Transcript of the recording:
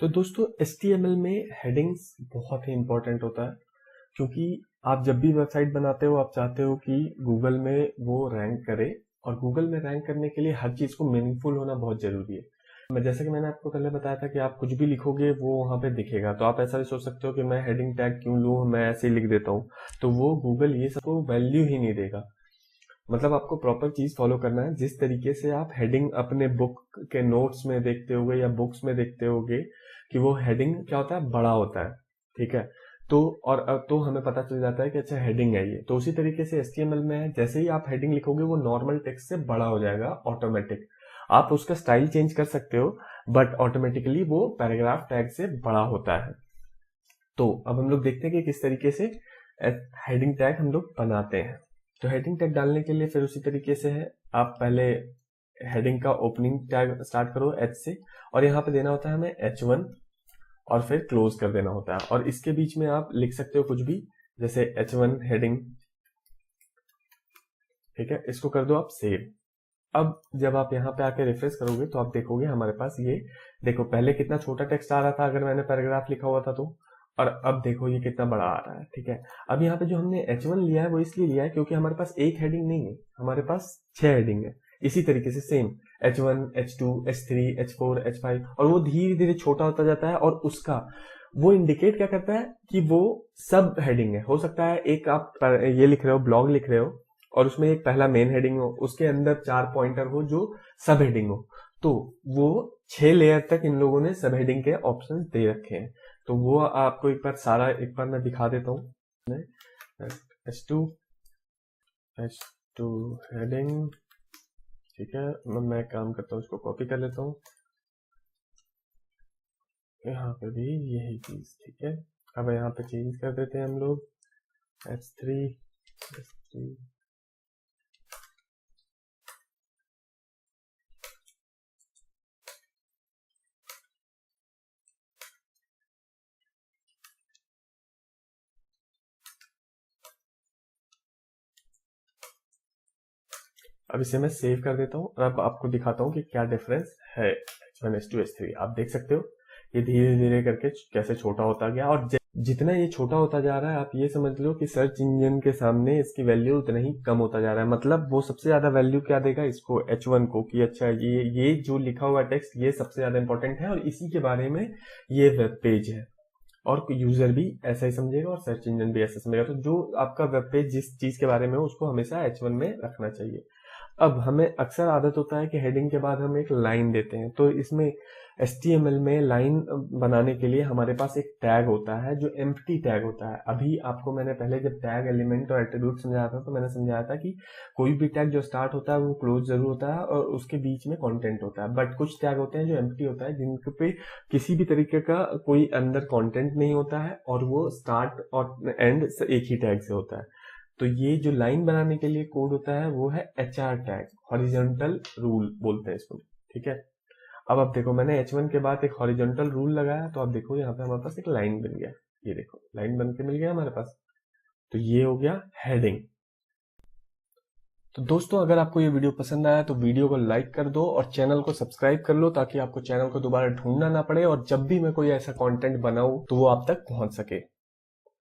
तो दोस्तों HTML में हेडिंग्स बहुत ही इंपॉर्टेंट होता है, क्योंकि आप जब भी वेबसाइट बनाते हो आप चाहते हो कि गूगल में वो रैंक करे, और गूगल में रैंक करने के लिए हर चीज़ को मीनिंगफुल होना बहुत ज़रूरी है। जैसे कि मैंने आपको पहले बताया था कि आप कुछ भी लिखोगे वो वहाँ पे दिखेगा, तो आप ऐसा भी सोच सकते हो कि मैं हेडिंग टैग क्यों लूँ, मैं ऐसे ही लिख देता हूँ, तो वो गूगल ये सबको वैल्यू ही नहीं देगा। मतलब आपको प्रॉपर चीज फॉलो करना है। जिस तरीके से आप हेडिंग अपने बुक के नोट्स में देखते होगे या बुक्स में देखते होगे कि वो हेडिंग क्या होता है, बड़ा होता है, ठीक है। तो और अब तो हमें पता चल जाता है कि अच्छा हेडिंग है ये, तो उसी तरीके से HTML में है, जैसे ही आप हेडिंग लिखोगे वो नॉर्मल टेक्स्ट से बड़ा हो जाएगा ऑटोमेटिक। आप उसका स्टाइल चेंज कर सकते हो, बट ऑटोमेटिकली वो पैराग्राफ टैग से बड़ा होता है। तो अब हम लोग देखते हैं कि किस तरीके से हेडिंग टैग हम लोग बनाते हैं। तो हेडिंग टैग डालने के लिए फिर उसी तरीके से है, आप पहले हेडिंग का ओपनिंग टैग स्टार्ट करो H से, और यहाँ पे देना होता है हमें H1, और फिर क्लोज कर देना होता है। और इसके बीच में आप लिख सकते हो कुछ भी, जैसे H1 हेडिंग, ठीक है। इसको कर दो आप सेव। अब जब आप यहाँ पे आके रिफ्रेश करोगे तो आप देखोगे हमारे पास ये, देखो पहले कितना छोटा टेक्स्ट आ रहा था अगर मैंने पैराग्राफ लिखा हुआ था तो, और अब देखो ये कितना बड़ा आ रहा है, ठीक है। अब यहाँ पे जो हमने H1 लिया है वो इसलिए लिया है क्योंकि हमारे पास एक हेडिंग नहीं है, हमारे पास 6 हेडिंग है। इसी तरीके से same H1, H2, H3, H4, H5, और वो धीरे धीरे छोटा होता जाता है, और उसका वो इंडिकेट क्या करता है कि वो सब हेडिंग है। हो सकता है एक आप ये लिख रहे हो, ब्लॉग लिख रहे हो, और उसमें एक पहला मेन हेडिंग हो, उसके अंदर 4 पॉइंटर हो जो सब हेडिंग हो, तो वो 6 लेयर तक इन लोगों ने सब हेडिंग के ऑप्शन दे रखे हैं। तो वो आपको एक बार मैं दिखा देता हूँ। H2 हेडिंग, ठीक है। मैं काम करता हूँ, इसको कॉपी कर लेता हूँ, यहाँ पे भी यही चीज, ठीक है। अब यहाँ पे चेंज कर देते हैं हम लोग H3। अब इसे मैं सेव कर देता हूँ, और अब आपको दिखाता हूँ कि क्या डिफरेंस है H1, H2, H3। आप देख सकते हो ये धीरे धीरे करके कैसे छोटा होता गया, और जितना ये छोटा होता जा रहा है आप ये समझ लो कि सर्च इंजन के सामने इसकी वैल्यू उतना ही कम होता जा रहा है। मतलब वो सबसे ज्यादा वैल्यू क्या देगा इसको, H1 को, कि अच्छा ये जो लिखा हुआ टेक्स्ट ये सबसे ज्यादा इंपॉर्टेंट है, और इसी के बारे में ये वेब पेज है। और यूजर भी ऐसा ही समझेगा और सर्च इंजन भी ऐसा समझेगा। तो जो आपका वेब पेज जिस चीज के बारे में हो उसको हमेशा H1 में रखना चाहिए। अब हमें अक्सर आदत होता है कि हेडिंग के बाद हम एक लाइन देते हैं, तो इसमें HTML में लाइन बनाने के लिए हमारे पास एक टैग होता है जो एम्प्टी टैग होता है। अभी आपको मैंने पहले जब टैग एलिमेंट और एट्रीब्यूट समझाया था तो मैंने समझाया था कि कोई भी टैग जो स्टार्ट होता है वो क्लोज जरूर होता है और उसके बीच में कंटेंट होता है, बट कुछ टैग होते हैं जो एम्प्टी होता है जिनके पे किसी भी तरीके का कोई अंदर कंटेंट नहीं होता है, और वो स्टार्ट और एंड एक ही टैग से होता है। तो ये जो लाइन बनाने के लिए कोड होता है वो है HR टैग, हॉरिजॉन्टल रूल बोलते हैं इसको, ठीक है। अब आप देखो मैंने H1 के बाद एक हॉरिजॉन्टल रूल लगाया, तो आप देखो यहाँ पे हमारे पास एक लाइन बन गया, ये देखो लाइन बन के मिल गया हमारे पास। तो ये हो गया हेडिंग। तो दोस्तों अगर आपको ये वीडियो पसंद आया तो वीडियो को लाइक कर दो और चैनल को सब्सक्राइब कर लो, ताकि आपको चैनल को दोबारा ढूंढना ना पड़े, और जब भी मैं कोई ऐसा कंटेंट बनाऊं तो वो आप तक पहुंच सके।